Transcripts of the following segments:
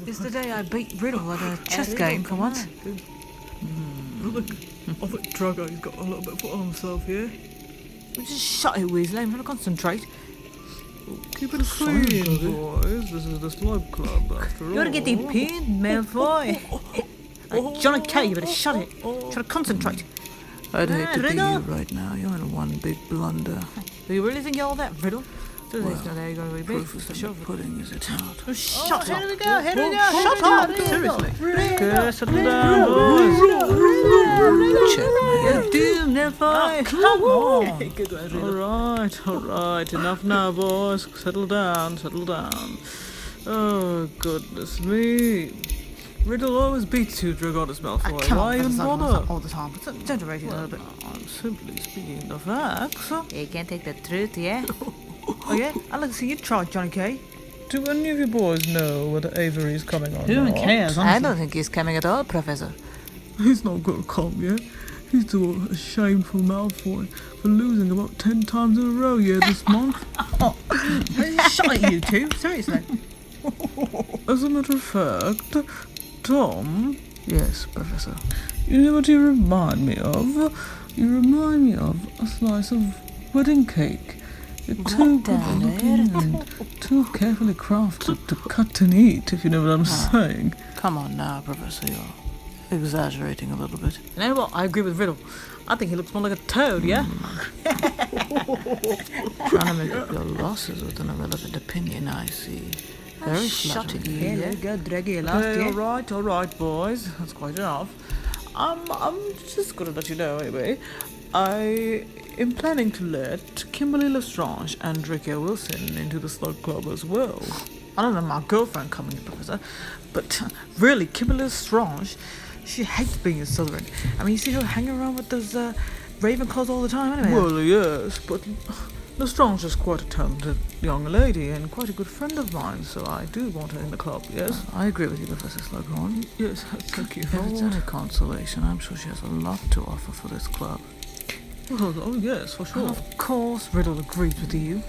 It's the day I beat Riddle at a chess game for once. I think Drago's got a little bit put on himself here. Just shut it, Weasley. I'm trying to concentrate. Keep it clean, boys. This is the Slug Club, after all. You ought to get the pin, Malfoy. Johnny K, you better shut it. Try to concentrate. I'd hate to be Riddle. you right now. You're in one big blunder. Do you really think you're all that, Riddle? There you go, we Proof is in the pudding, is it not? Oh, shut up. Here we go. Shut up, seriously. Okay, settle down, boys. Checkmate. You're doomed, Malfoy. Come on. Good one, Riddle. All right. Enough now, boys. Settle down. Oh, goodness me. Riddle always beats you, Dragonus Malfoy. Come Why on, even Professor, bother? all the time. Exaggerate it a little bit. I'm simply speaking the facts. You can't take the truth, yeah? Oh, yeah? I'd like to see you try, Johnny K. Do any of you boys know whether Avery's coming or Who even not? cares, I honestly? don't think he's coming at all, Professor. He's not going to come yet. He's too ashamed for Malfoy for losing about 10 times in a row, this month. Shut it, you two. Seriously. As a matter of fact, Tom, Yes, Professor. you know what you remind me of? You remind me of a slice of wedding cake. You're too good looking and too carefully crafted to cut and eat, if you know what I'm saying. Come on now, Professor. You're exaggerating a little bit. You know what? I agree with Riddle. I think he looks more like a toad, yeah? Trying to make up your losses with an irrelevant opinion, I see. Very Shut it, flattering. yeah? Go drag your last, Hey, yeah? all right, boys. That's quite enough. I'm just gonna let you know anyway. I am planning to let Kimberly Lestrange and Draco Wilson into the Slug Club as well. I don't know my girlfriend coming, Professor, but really, Kimberly Lestrange, she hates being a Slytherin. I mean, you see her hanging around with those Ravenclaws all the time, anyway. Well, yes, but Lestrange is quite a talented young lady and quite a good friend of mine, so I do want her in the club, yes? I agree with you, Professor Slughorn. Yes, thank you. If it's any consolation, I'm sure she has a lot to offer for this club. Oh, yes, for sure. Of course Riddle agrees with you.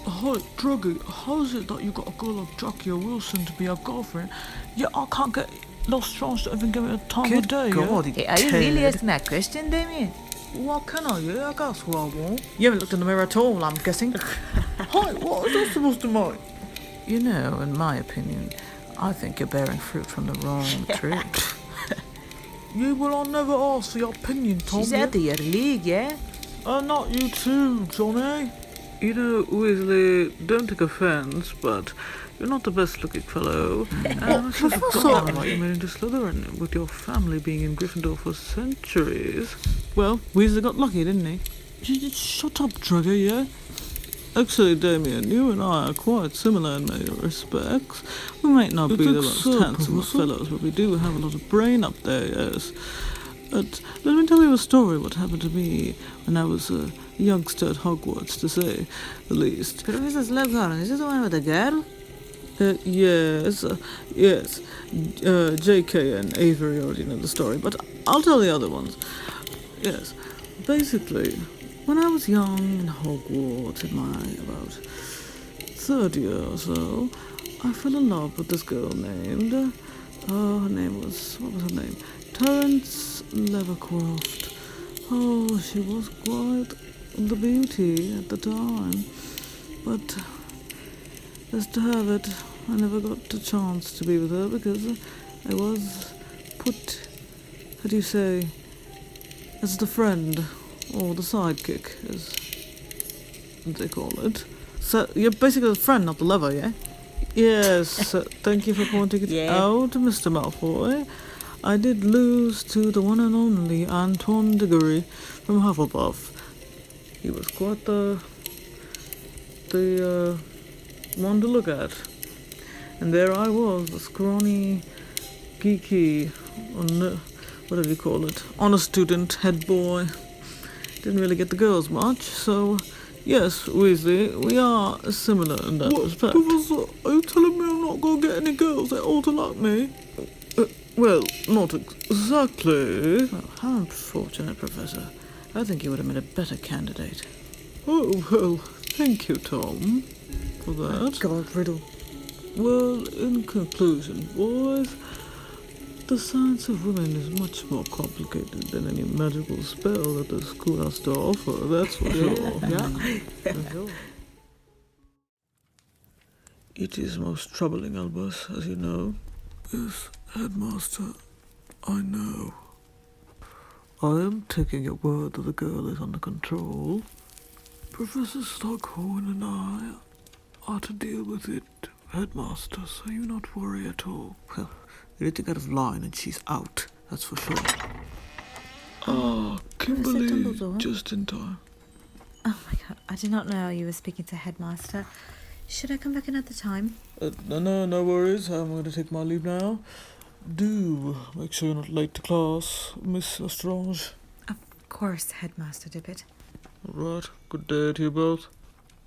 Hi, Druggy, how is it that you got a girl like Jackie or Wilson to be our girlfriend? Yeah, I can't get Lestrange to even give me a time of day, Are you really asking that question, Damien? What can I, I guess what I want. You haven't looked in the mirror at all, I'm guessing. Hi, what is that supposed to mean? You know, in my opinion, I think you're bearing fruit from the wrong tree. Yeah, well, I never asked for your opinion, Tom. She's out of your league, yeah? Not you too, Johnny. You know, Weasley, don't take offence, but you're not the best looking fellow. And I should have forgotten why you made into Slytherin, with your family being in Gryffindor for centuries. Well, Weasley got lucky, didn't he? Shut up, Drugger, yeah? Actually, Damien, you and I are quite similar in many respects. We might not be the most handsome of fellows, but we do have a lot of brain up there, yes. But let me tell you a story what happened to me when I was a youngster at Hogwarts, to say the least. Professor Slughorn, is this the one with the girl? Yes. J.K. and Avery already know the story, but I'll tell the other ones. Yes. Basically, when I was young in Hogwarts, in my about third year or so, I fell in love with this girl named, what was her name? Terence Levercroft. Oh, she was quite the beauty at the time, but as to have it, I never got a chance to be with her because I was put, how do you say, as the friend, or the sidekick, as they call it. So, you're basically the friend, not the lover, yeah? Yes, thank you for pointing it out, Mr. Malfoy. I did lose to the one and only Antoine Diggory from Hufflepuff. He was quite the one to look at. And there I was, the scrawny, geeky, whatever you call it, honest student, head boy. Didn't really get the girls much, so yes, Weasley, we are similar in that respect. Professor, are you telling me I'm not going to get any girls that ought to like me? Well, not exactly. Well, how unfortunate, Professor. I think you would have made a better candidate. Oh, well, thank you, Tom, for that. God, Riddle. Well, in conclusion, boys, the science of women is much more complicated than any magical spell that the school has to offer, that's for sure. Yeah. It is most troubling, Albus, as you know. Yes, Headmaster, I know. I am taking your word that the girl is under control. Professor Slughorn and I are to deal with it, Headmaster, so you not worry at all. Well, anything out of line and she's out, that's for sure. Kimberly, Dumbledore? just in time. Oh my god, I did not know you were speaking to Headmaster. Should I come back another time? No worries, I'm going to take my leave now. Do make sure you're not late to class, Miss Lestrange. Of course, Headmaster Dippet. All right, good day to you both.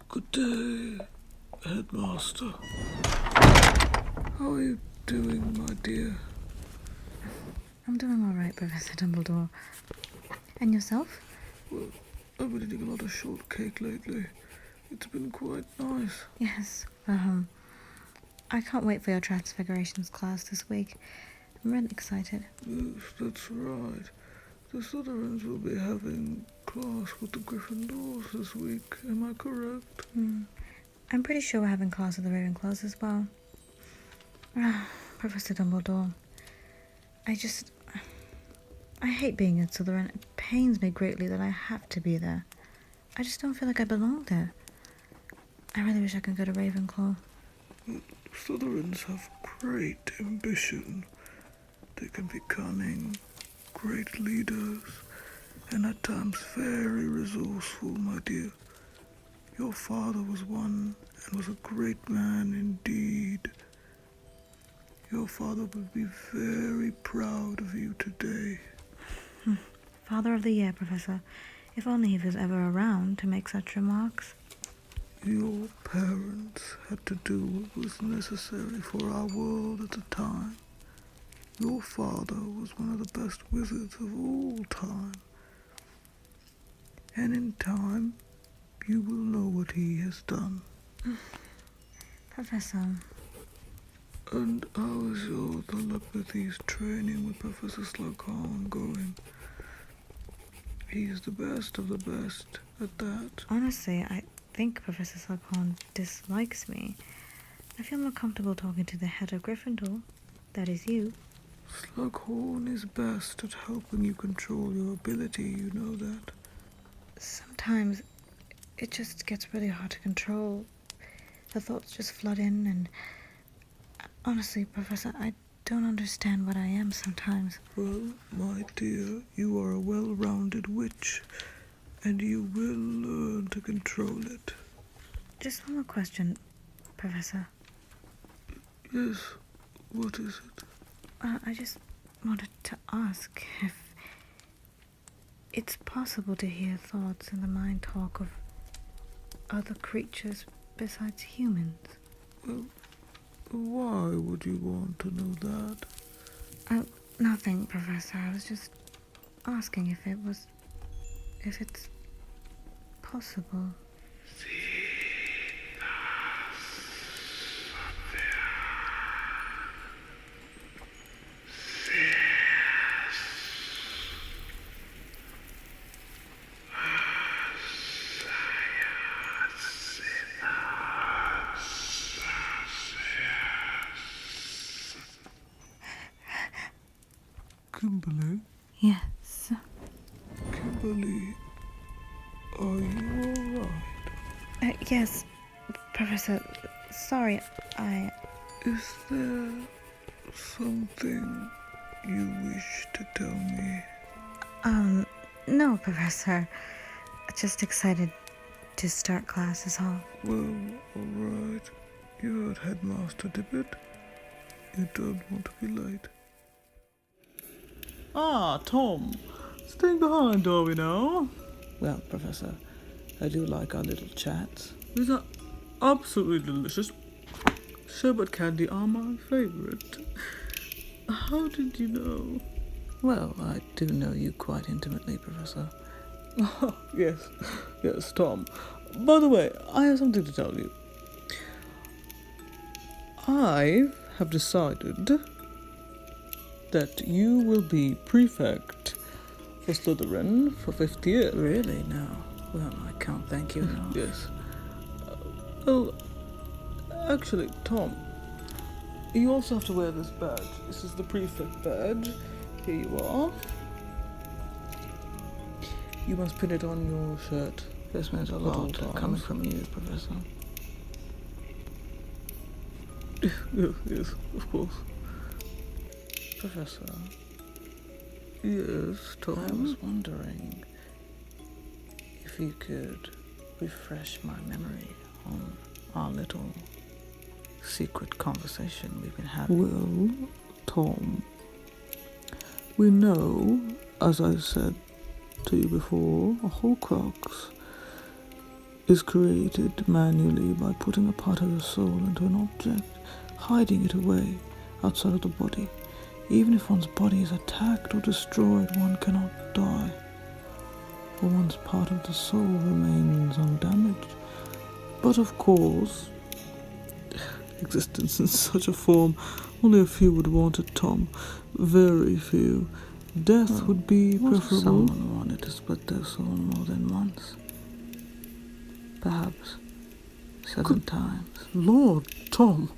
Good day, Headmaster. How are you doing, my dear? I'm doing all right, Professor Dumbledore. And yourself? Well, I've been eating a lot of shortcake lately. It's been quite nice. Yes. I can't wait for your Transfigurations class this week. I'm really excited. Yes, that's right. The Slytherins will be having class with the Gryffindors this week. Am I correct? I'm pretty sure we're having class with the Ravenclaws as well. Professor Dumbledore. I hate being a Slytherin. It pains me greatly that I have to be there. I just don't feel like I belong there. I really wish I could go to Ravenclaw. Slytherins have great ambition. They can be cunning, great leaders, and at times very resourceful, my dear. Your father was one and was a great man indeed. Your father would be very proud of you today. Father of the Year, Professor. If only he was ever around to make such remarks. Your parents had to do what was necessary for our world at the time. Your father was one of the best wizards of all time. And in time, you will know what he has done. Professor. And how is your telepathy's training with Professor Slughorn going? He is the best of the best at that. Honestly, I think Professor Slughorn dislikes me. I feel more comfortable talking to the head of Gryffindor. That is you. Slughorn is best at helping you control your ability, you know that. Sometimes it just gets really hard to control. The thoughts just flood in and... Honestly, Professor, I don't understand what I am sometimes. Well, my dear, you are a well-rounded witch, and you will learn to control it. Just one more question, Professor. Yes, what is it? I just wanted to ask if it's possible to hear thoughts in the mind talk of other creatures besides humans. Well, why would you want to know that? Nothing, Professor. I was just asking if it's possible. Kimberly? Yes. Kimberly, are you alright? Yes, Professor. Sorry, Is there something you wish to tell me? No, Professor. Just excited to start class is all. Well, alright. You heard Headmaster Dippet. You don't want to be late. Tom. Staying behind, are we now? Well, Professor, I do like our little chats. These are absolutely delicious. Sherbet candy are my favourite. How did you know? Well, I do know you quite intimately, Professor. Yes, Tom. By the way, I have something to tell you. I have decided that you will be prefect for Slughorn for 50 years. Really? No. Well, I can't thank you enough. Yes. Well, actually, Tom, you also have to wear this badge. This is the prefect badge. Here you are. You must pin it on your shirt. This means a all lot times. coming from you, Professor. Yes, of course. Professor. Yes, Tom. I was wondering if you could refresh my memory on our little secret conversation we've been having. Well, Tom, we know, as I said to you before, a Horcrux is created manually by putting a part of your soul into an object, hiding it away outside of the body. Even if one's body is attacked or destroyed, one cannot die, for one's part of the soul remains undamaged. But of course, existence in such a form, only a few would want it, Tom. Very few. Death would be What if preferable. someone wanted to split their soul more than once? Perhaps 7 times. Lord, Tom,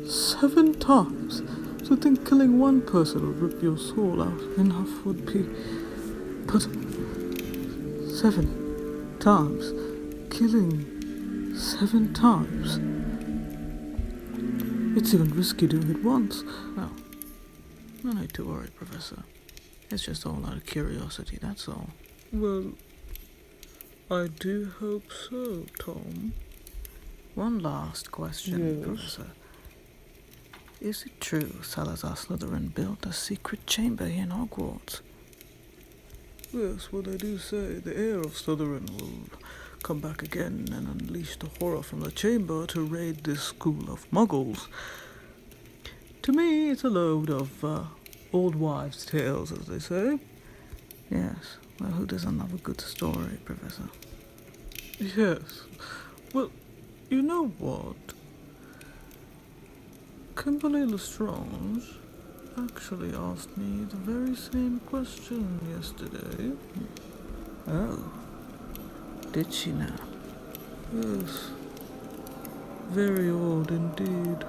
7 times? To think killing one person would rip your soul out. Enough would be... But 7 times? Killing 7 times? It's even risky doing it once. Well, no need to worry, Professor. It's just all out of curiosity, that's all. Well, I do hope so, Tom. One last question, Yes. Professor. Is it true Salazar Slytherin built a secret chamber here in Hogwarts? Yes, well, they do say the heir of Slytherin will come back again and unleash the horror from the chamber to raid this school of muggles. To me, it's a load of old wives' tales, as they say. Yes. Well, who doesn't love a good story, Professor? Yes. Well, you know what? Kimberly Lestrange actually asked me the very same question yesterday. Oh. Did she now? Yes. Very odd indeed.